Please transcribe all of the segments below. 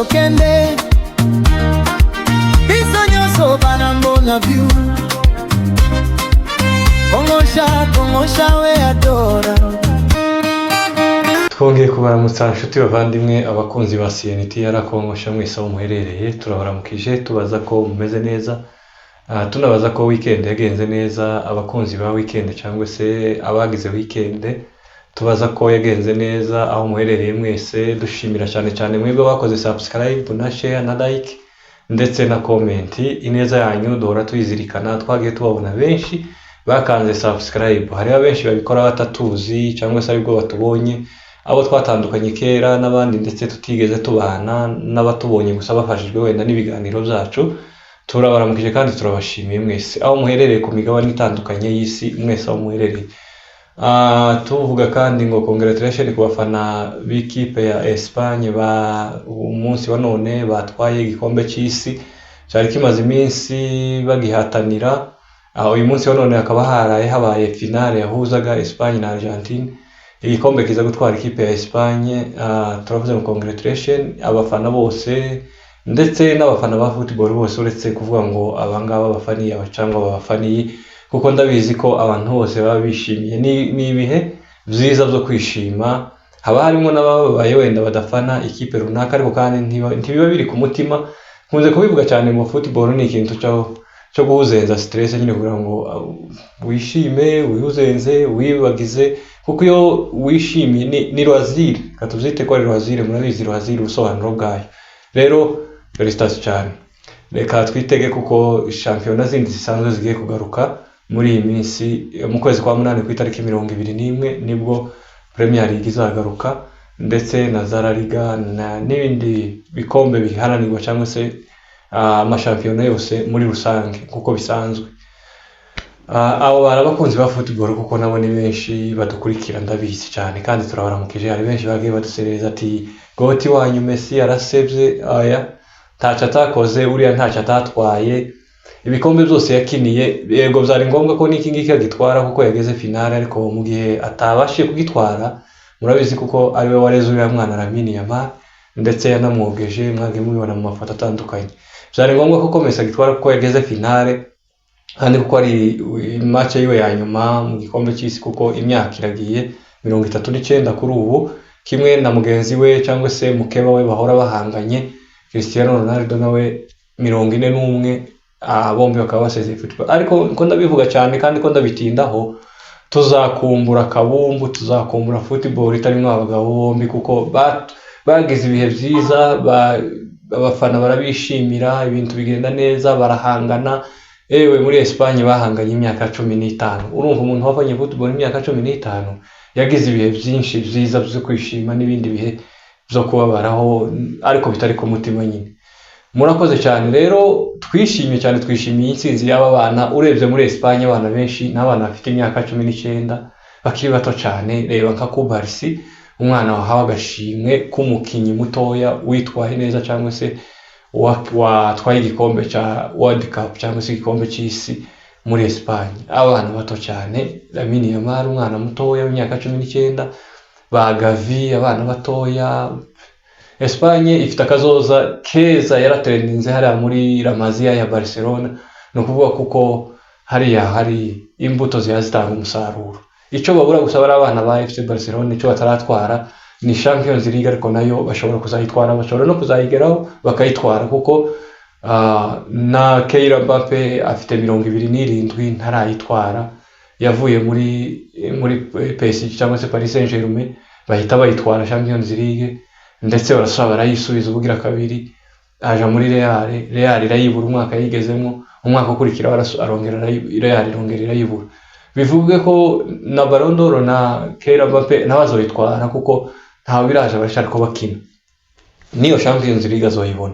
tokende biso nyonso bana mbona view kongosha we adora. Twongeye kubaramutsa nshuti bavandimwe abakunzi ba CNT yarakongosha mwese aho muherereye, turabaramukije tubaza ko mumeze neza, tunabaza ko weekend yagenze neza. Abakunzi ba weekend cyangwa se abagize weekend tubaza ko yagenze neza aho muherereye mwese. Dushimira cyane mwebwe bakoze subscribe na share na like ndetse na comment. Ineza yanyu duhora tuyizirikana, twagiye tubabona benshi bakanze subscribe. Hari abenshi babikora batatuzi cyangwa se aribwo batubonye, abo twatandukanye kera n'abandi ndetse tutigeze tubana, n'abatubonye gusa bafashijwe wenda n'ibiganiro byacu. Turabaramukije kandi turabashimiye mwese aho muherereye ku migabane itandukanye y'isi, mwese aho muherereye. Tuvuga kandi ngo congratulations ku bafana b'ikipe ya Espagne umunsi wa none batwaye igikombe cy'isi cyari kimaze iminsi bagihatanira. Uyu munsi wa none hakaba habaye finale yahuzaga Espagne na Argentine. Igikombe kiza gutwara ikipe ya Espagne. Turavuze ngo congratulations abafana bose ndetse n'abafana ba football bose, uretse kuvuga ngo abangaba bafaniye abacangwa babafaniye, kuko ndabizi ko abantu bose baba bishimiye. Ni ibihe byiza byo kwishima. Haba harimo n'ababaye wenda badafana ikipe runaka, ariko kandi ntibiba biri ku mutima. Nkunze kubivuga cyane mu football, ni ikintu cyo guhuzenza stress nyine, kugira ngo wishime, wihuzenze, wibagize, kuko iyo wishimye ni loisir. Katuvyite ko ari loisir, murabizi loisir ubusobanuro bwayo. Rero felicitation cyane. Reka twitege kuko shampiyona zindi zisanzwe zigiye kugaruka muri iyi minsi. Mu kwezi kwa 8 ku itariki 21 nibwo Premier League izagaruka, ndetse na La Liga n'ibindi bikombe biharanirwa cyangwa se amashampiyona yose muri rusange kuko bisanzwe. Abo barabakunzi ba football kuko nabo ni benshi badukurikira, ndabizi cyane kandi turabaramukije. Hari benshi bagiye badusereza ati goti wanyu Messi arasebye. Aya ntacyo atakoze, uriya ntacyo atatwaye, ibikombe byose yakiniye. Yego byari ngombwa ko n'iki ngiki agitwara kuko yageze finale, ariko mu gihe atabashije kugitwara, murabizi kuko ariwe wareze uriya mwana Lamine Yamal ndetse yanamwogeje, mwage mubibona mu mafoto atandukanye. Byari ngombwa ko Messi agitwara kuko yageze finale, kandi kuko ari match yiwe ya nyuma mu gikombe cy'isi, kuko imyaka iragiye 39 kuri ubu, kimwe na mugenzi we cyangwa se mukeba we bahora bahanganye Cristiano Ronaldo nawe 41. Bombi bakaba basezeye football. Ariko ko ndabivuga cyane kandi ko ndabitindaho, tuzakumbura kabumbu, tuzakumbura football itarimo abagabo bombi, kuko bagize ibihe byiza. Abafana barabishimira, ibintu bigenda neza, barahangana. Ewe muri Espagne bahanganye imyaka 15. Urumva umuntu wavanye football imyaka 15 yagize ibihe byinshi byiza byo kwishima n'ibindi bihe byo kubabaraho, ariko bitari ku mutima nyine. Murakoze cyane. Rero twishimiye intsinzi y'aba bana. Urebye muri Espagne abana benshi n'abana bafite imyaka 19 bakiri bato cyane. Reba nka Kubarsi, umwana wahawe agashimwe k'umukinyi mutoya witwaye neza cyangwa se watwaye igikombe cya World Cup cyangwa se igikombe cy'isi muri Espagne. Abana bato cyane, Lamine Yamal umwana mutoya w'imyaka 19, ba Gavi abana batoya. Espagne ifite akazoza keza, yaratrendinze hariya muri La Masia ya Barcelona. No kuvuga kuko hari imbuto zitanga umusaruro. Icyo babura gusa bari abana ba FC Barcelona, icyo bataratwara ni Champions League, ariko nayo bashobora kuzayitwara, bashobora no kuzayigeraho bakayitwara, kuko na Kylian Mbappe afite 27 ntarayitwara. Yavuye muri PSG cyangwa se Paris Saint-Germain, bahita bayitwara Champions League, ndetse barasaba barayisubiza ubugira kabiri. Aja muri Real irayibura umwaka yigezemo, umwaka ukurikira arongera Real irongera irayibura. Bivuge ko na Ballon d'Or na Kylian Mbappe nabazoyitwara, kuko ntawe biraje barashaka ko bakina niyo Champions League azoyibona.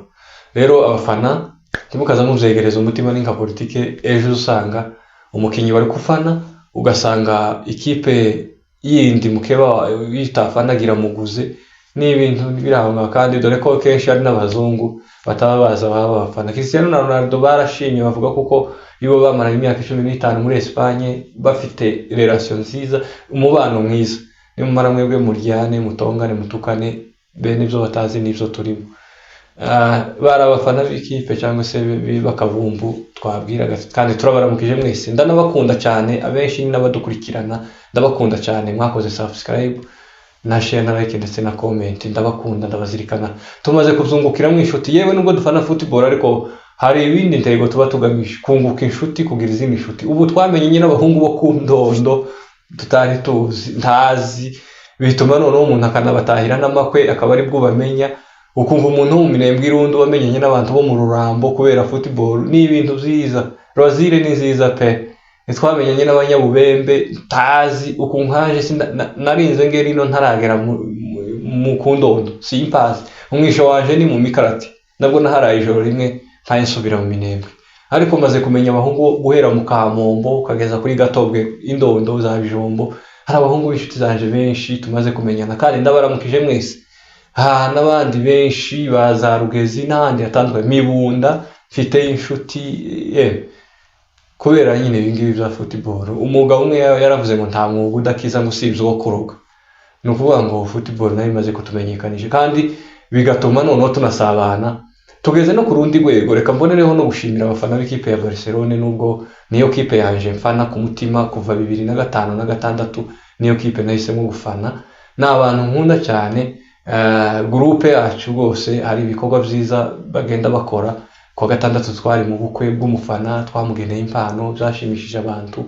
Rero abafana timukaza muvyegereza umutima, ninka politike. Ejo usanga umukinyi bari kufana, ugasanga ikipe yindi mukeba yitafanagira muguze, ni ibintu birahanga. Kandi dore ko kenshi ari n'abazungu bataba baza bafana. Cristiano na Ronaldo barashimye, bavuga kuko ibo bamaranye imyaka 15 muri Espagne, bafite relation nziza, umubano mwiza. Nimumara mwebwe muryane, mutongane, mutukane, bene ibyo batazi n'ibyo turimo. bari abafana b'ikipe cyangwa se bakavumbu twabwiraga kandi turabaramukije mwese, ndanabakunda cyane, abenshi n'abadukurikirana ndabakunda cyane, mwakoze subscribe na share na like ndetse na comment, ndabakunda ndabazirikana, tumaze kuzungukira mu inshuti, yewe nubwo dufana football ariko hari ibindi ntego tuba tugamije, kunguka inshuti, kugira izindi inshuti. Ubu twamenye nyine abahungu bo ku Ndondo tutari tuzi ntazi, bituma noneho umuntu akanabatahira n'amakwe akaba ari bwo bamenya, ukumva umuntu wo mu Minembwe Irundo wamenye n'abantu bo mu Rurambo kubera football. Ni ibintu byiza, Rwazire ni nziza pe, twamenye n'abanyabubembe tazi, ukunkaje narinze ngeri no ntaragera mu Kundondo simpazi, umwisho waje ni mu Mikarati, nabwo naharaye ijoro rimwe ntayisubira mu Minembwe, ariko maze kumenya abahungu guhera mu Kamombo ukageza kuri Gatobwe, Indondo za Bijombo, hari abahungu b'inshuti zanje benshi tumaze kumenyana, kandi ndabaramukije mwese. N'abandi benshi baza Rugezi n'ahandi hatandukanye, Mibunda mfite inshuti kubera nyine ibingibi bya football. Umugabo umwe yaravuze ngo nta mwuga udakiza ngo usibye uwo kuroga, ni ukuvuga ngo football nayo imaze kutumenyekanisha kandi bigatuma noneho tunasabana tugeze no ku rundi rwego. Reka mbonereho no gushimira abafana b'ikipe ya Barcelone, nubwo niyo kipe yanje mfana ku mutima kuva 2005 na 2006, niyo kipe nahisemo gufana. N'abantu nkunda cyane, groupe yacu rwose hari ibikorwa byiza bagenda bakora. Kwa gatandatu twari mu bukwe bw'umufana, twamugeneye impano byashimishije abantu.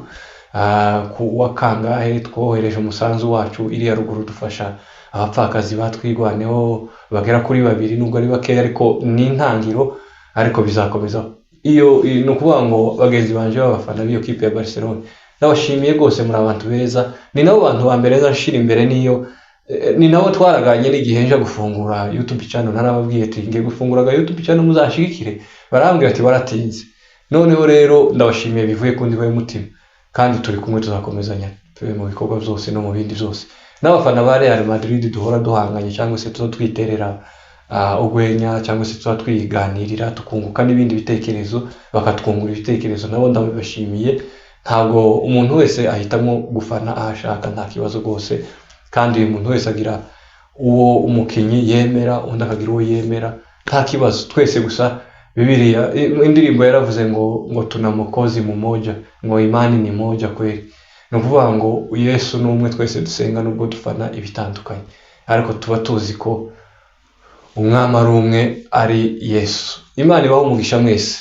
Ku wa kangahe twohereje umusanzu wacu iriya ruguru dufasha abapfakazi batwigwaneho bagera kuri 2, nubwo ari bake ariko ni intangiro, ariko bizakomeza. Iyo ni ukuvuga ngo bagenzi banje b'abafana b'iyo kipe ya Barcelona nabashimiye rwose, muri abantu beza, ni nabo bantu ba mbere nzashira imbere, niyo ni nabo twaraganye n'igihe nje gufungura YouTube channel. Narababwiye ati ngiye gufungura YouTube channel muzashigikire, barambwira ati baratinze. Noneho rero ndabashimiye bivuye kundi baye mutima, kandi turi kumwe tuzakomezanya tube mu bikorwa byose no mu bindi byose. N'abafana ba Real Madrid duhora duhanganye cyangwa se twiterera ugwenya cyangwa se twiganirira tukunguka n'ibindi bitekerezo, bakatwungura ibitekerezo, nabo ndabashimiye. Ntabwo umuntu wese ahitamo gufana ahashaka, nta kibazo rwose, kandi uyu muntu wese agira uwo umukinyi yemera, undi akagira uwo yemera, nta kibazo. Twese gusa Biblia indirimbo yaravuze ngo tuna Mwokozi mmoja, ngo imani ni moja kweli. Ni ukuvuga ngo Yesu ni umwe, twese dusenga nubwo dufana ibitandukanye, ariko tuba tuzi ko umwami ari umwe, ari Yesu. Imana ibaho umugisha mwese.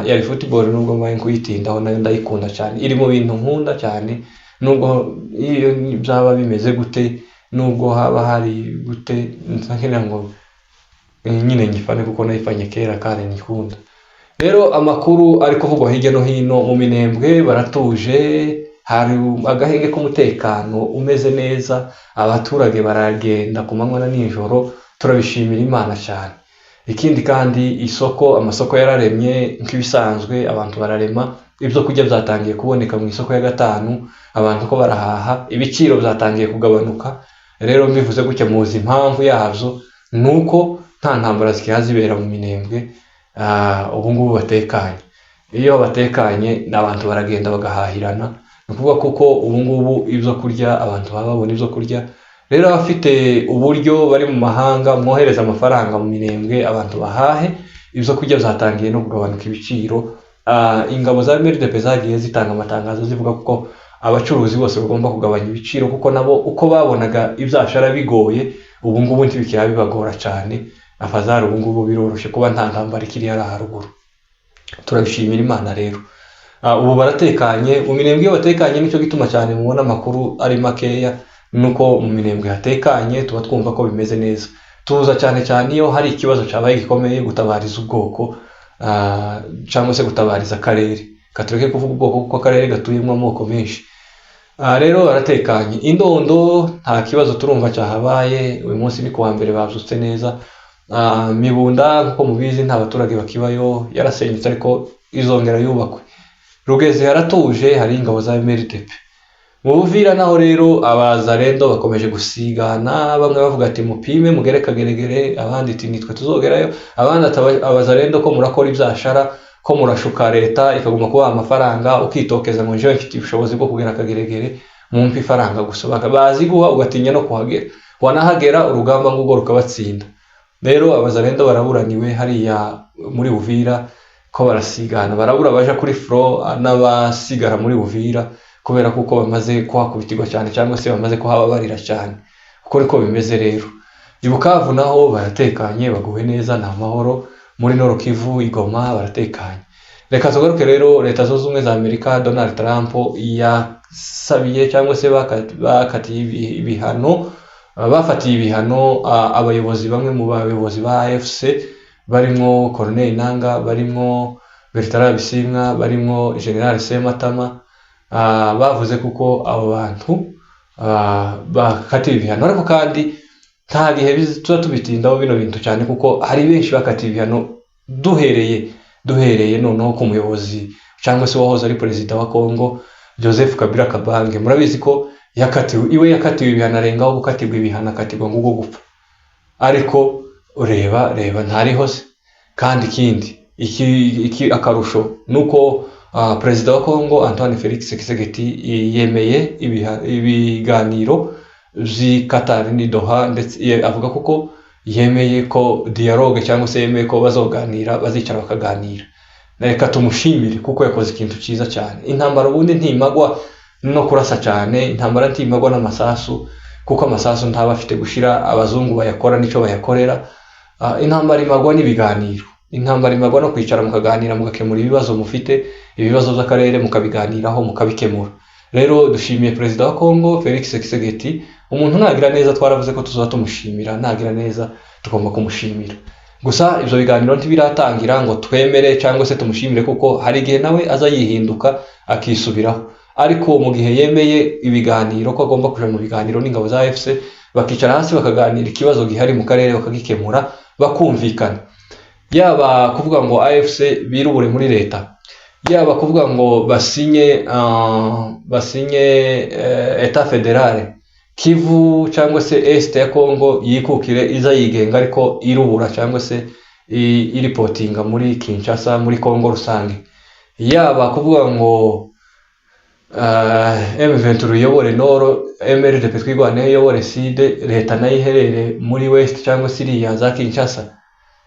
Yari football nubwo mbaye kuyitindaho, nayo ndayikunda cyane, iri mu bintu nkunda cyane, nubwo iyo byaba bimeze gute, nubwo haba hari gute, nsangira ngo nyine nyifane kuko nayifanye kera kandi nyikunda. Rero amakuru ari kuvugwa hirya no hino mu Minembwe, baratuje, hari agahenge k'umutekano umeze neza, abaturage baragenda ku manywa na nijoro, turabishimira Imana cyane. Ikindi kandi amasoko yararemye nk'ibisanzwe, abantu bararema, ibyo kurya byatangiye kuboneka mu isoko ya Gatanu, abantu ko barahaha, ibiciro byatangiye kugabanuka. Rero mbivuze gutya muzi impamvu yabyo, nuko nta ntambara zikihazibera mu Minembwe. Ubu ngubu batekanye, iyo batekanye n'abantu baragenda bagahahirana, ni ukuvuga kuko ubu ngubu ibyo kurya abantu baba babona ibyo kurya. Rero abafite uburyo bari mu mahanga, mwohereza amafaranga mu Minembwe abantu bahahe, ibyo kurya byatangiye no kugabanuka ibiciro. Ingabo za MRDP zagiye zitanga amatangazo zivuga ko abacuruzi bose bagomba kugabanya ibiciro, kuko nabo uko babonaga ibyashara bigoye, ubu ngubu ntibikira bibagora cyane. Afazari ubu ngubu biroroshye kuba nta ntambara ikiri yari haruguru. Turabishimira Imana rero. Ubu baratekanye mu Minembwe. Iyo batekanye nicyo gituma cyane mubona amakuru ari makeya, nuko mu Minembwe hatekanye, tuba twumva ko bimeze neza. Tuza cyane cyane iyo hari ikibazo cyabaye gikomeye, gutabariza ubwoko cyangwa se gutabariza akarere, katureke kuvuga ubwoko kuko akarere gatuyemo amoko menshi. Rero baratekanye. Indondo nta kibazo turumva cyahabaye, uyu munsi ni kuwa mbere babyutse neza. Mibunda nkuko mubizi nta baturage bakibayo, yarasenyutse ariko izongera yubakwe. Rugeze yaratuje, hari ingabo za MRDP. Mu Buvira naho rero abazarendo bakomeje gusigana, bamwe bavuga ati mupime mugere Kageregere, abandi ati nitwe tuzogerayo, abandi abazarendo ko murakora ibyashara, ko murashuka leta ikaguma kuba amafaranga, ukitokeza ngo nje mfite ubushobozi bwo kugera Kageregere, mumpe ifaranga gusa. Bazi guha ugatinya no kuhagera, wanahagera urugamba ngubwo rukabatsinda. rero abazalendo baraburaniwe hariya muri Uvira ko barasigana, barabura baja kuri fro n'abasigara muri Uvira kubera kuko bamaze kuhakubitirwa cyane cyangwa se bamaze kuhababarira cyane. Uko niko bimeze rero. I Bukavu naho baratekanye, baguwe neza, nta mahoro. Muri Nord Kivu, i Goma baratekanye. Reka tugaruke rero, Leta Zunze Ubumwe za Amerika, Donald Trump yasabiye cyangwa se bakatiye ibihano, bafatiye ibihano abayobozi, bamwe mu bayobozi ba AFC barimo Corneille Nangaa, barimo Bertrand Bisimwa, barimo General Sematama. Bavuze kuko abo bantu bakatiye ibihano, ariko kandi nta gihe tuba tubitindaho bino bintu cyane kuko hari benshi bakatiye ibihano duhereye noneho ku muyobozi cyangwa se wahoze ari perezida wa Congo Joseph Kabila Kabange. Murabizi ko yakatiwe ibihano arengaho gukatirwa ibihano, akatirwa ngo gupfa. Ariko ureba ntariho se. Kandi iki akarusho nuko perezida wa Congo Antoine Felix Tshisekedi yemeye ibiganiro Qatar ni Doha, ndetse avuga kuko yemeye ko dialogue cyangwa se yemeye ko bazoganira, bazicara bakaganira. Reka tumushimire kuko yakoze ikintu cyiza cyane. Intambara ubundi ntimagwa no kurasa cyane, intambara ntimagwa n'amasasu kuko amasasu ntaba afite gushira, abazungu bayakora nico bayakorera. Intambara imagwa n'ibiganiro, intambara imagwa no kwicara mukaganira, mugakemura ibibazo mufite, ibibazo by'akarere mukabiganiraho mukabikemura. Rero dushimiye perezida wa Congo Felix Tshisekedi. Umuntu nagira neza twaravuze ko tuzoba tumushimira, nagira neza tugomba kumushimira. Gusa ibyo biganiro ntibiratangira ngo twemere cyangwa se tumushimire kuko hari igihe nawe aza yihinduka akisubiraho. Ariko mu gihe yemeye ibiganiro ko agomba kuja mu biganiro n'ingabo za AFC, bakicara hasi bakaganira ikibazo gihari mu karere bakagikemura, bakumvikana. Yaba kuvuga ngo AFC birubure muri leta, yaba kuvuga ngo basinye Etat Federale, Kivu cyangwa se Est ya Congo yikukire iza yigenga ariko irubura cyangwa se iripotinga muri Kinshasa, muri Congo rusange. Yaba kuvuga ngo M23 yobore Nord, MRDP twigwane yobore Sud, leta nayo iherere muri West cyangwa Syria za Kinshasa.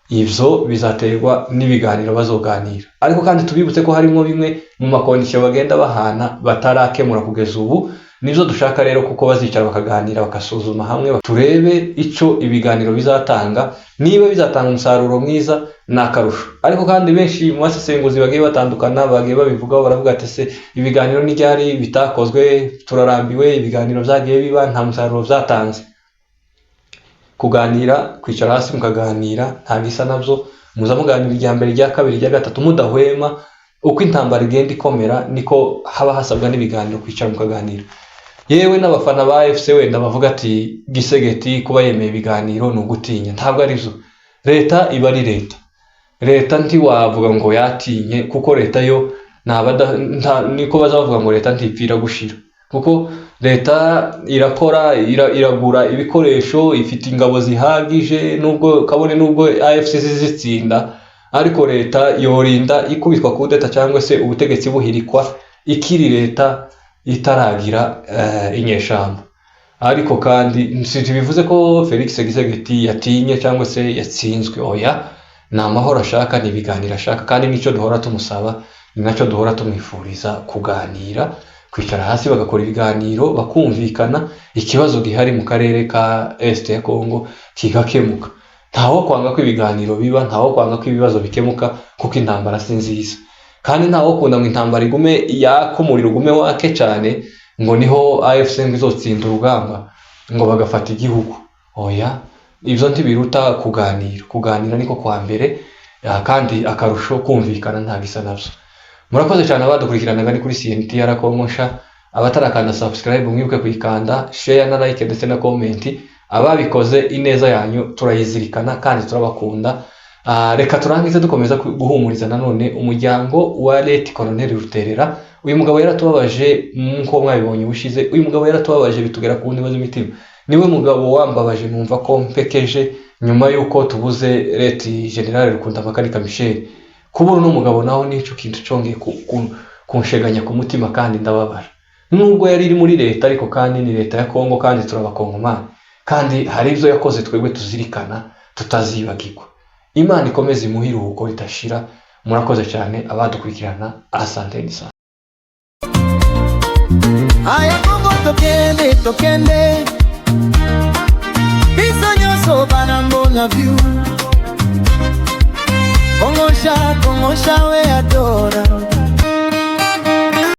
Ivyo bizaterwa n'ibiganiro bazoganira. Ariko kandi tubibutse ko harimo bimwe mu makondisho bagenda bahana batarakemura kugeza ubu. Nivyo dushaka rero kuko bazicara bakaganira, bakasuzuma hamwe, turebe ico ibiganiro bizatanga. Niba bizatanga umusaruro mwiza nakarusho. Ariko kandi benshi mu basesenguzi bagiye batandukana bagiye babivugaho, baravuga ati se ibiganiro n'iryari bitakozwe, turarambiwe, ibiganiro byagiye biba nta musaruro byatanze. Kuganira, kwicara hasi mukaganira nta gisa navyo, muza muganira irya mbere, irya kabiri, irya gatatu mudahwema. Uko intambara igenda ikomera niko haba hasabwa n'ibiganiro, kwicara mukaganira. Yewe n'abafana ba AFC wenda bavuga ati Gisegeti kuba yemeye ibiganiro no gutinya. Ntabwo ari byo. Leta iba ari leta. Leta ntiwavuga ngo yatinye kuko leta yo niko bazavuga ngo leta ntipfira gushira. Kuko leta irakora, iragura ibikoresho, ifite ingabo zihagije, nubwo kabone nubwo AFC zitsinda, ariko leta yorinda ikubitwa kudeta cyangwa se ubutegetsi buhirikwa ikiri leta itaragira inyeshamba. Ariko kandi bivuze ko Felix Tshisekedi yatinye cyangwa se yatsinzwe. Oya, ni amahoro ashaka, ni ibiganiro ashaka, kandi nicyo duhora tumusaba, ni nacyo duhora tumwifuriza, kuganira, kwicara hasi bagakora ibiganiro, bakumvikana, ikibazo gihari mu karere ka Est ya Congo kigakemuka. Ntaho kwanga ko ibiganiro biba, ntaho kwanga ko ibibazo bikemuka kuko intambara si nziza. Kandi ntaho kunda ngo intambara igume yakumurira ugume wake cyane ngo niho AFC izotsinda urugamba ngo bagafata igihugu. Oya, ibyo ntibiruta kuganira. Kuganira niko kwa mbere, kandi akarusho kumvikana nta gisa navyo. Murakoze cyane abadukurikiranaga ni kuri CNTR Kongosha. Abatarakanda subscribe mwibuke kuyikanda, share na like ndetse na comment. Ababikoze ineza yanyu turayizirikana kandi turabakunda. Reka turangize dukomeza guhumuriza nanone umuryango wa Leti Colonel Ruterera. Uyu mugabo yaratubabaje nko mwabibonye ubushize. Uyu mugabo yaratubabaje bitugera ku ndibazo imitima. Niwe mugabo wambabaje numva ko mpekeje nyuma yuko tubuze Leti General Rukundamakanika Michel. Kubura no mugabo naho nico kintu cyongeye kunsheganya ku mutima kandi ndababara. Nubwo yari iri muri leta ariko kandi ni leta ya Congo kandi turabakongomana. Kandi hari ibyo yakoze twebwe tuzirikana, tutazibagirwa. Imana ikomeze imuhe iruhuko ridashira. Murakoze cyane abadukurikirana. Asanteni sana. Aya Kongo tokende biso nyonso bana mbona view Kongo sha we adore.